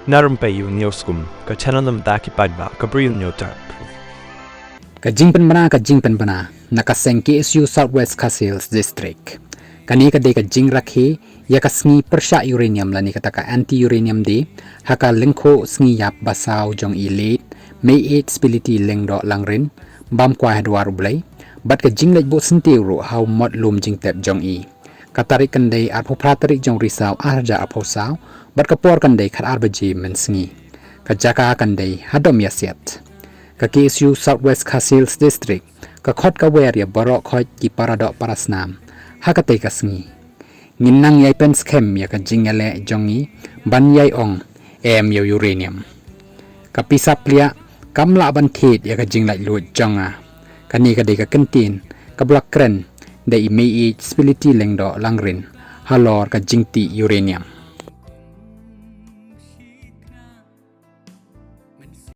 Na Rympei U Hynñiewtrep ka channel nabynta paidbah ka Bri U Hynñiewtrep. Ka jingpen bana nakaseng KSU Southwest Khasi District. Kani ka de ka Jingrakhe ya ka Sngi persya uranium lani kata ka anti uranium de Haka Lyngkhuh Sngi yap basau jong Meiieid Meiieid Spility Lyngdoh Langrin bam kwa hadwar Khublei bat ka jinglek bo sentiu ru hau mod lum jingtep jong i katarik kandai arpo pratarik jong risau arja aposau bat ka por kandai khat arbaji men Sngi ka jaka kandai hadom yasiat ka KSU Southwest Khasi District ka khot ka wer ya baroh khot ki paradoh parasnam Haka te ka Sngi nginang yai pen scam ya ka jingale jongi ban yai ong yo uranium ka pisap lia kamla ban thit ya ka jinglai lu jonga kani ka de ka kentin ka blak kren de Meiieid Spility Lyngdoh Langrin halor ka jingti uranium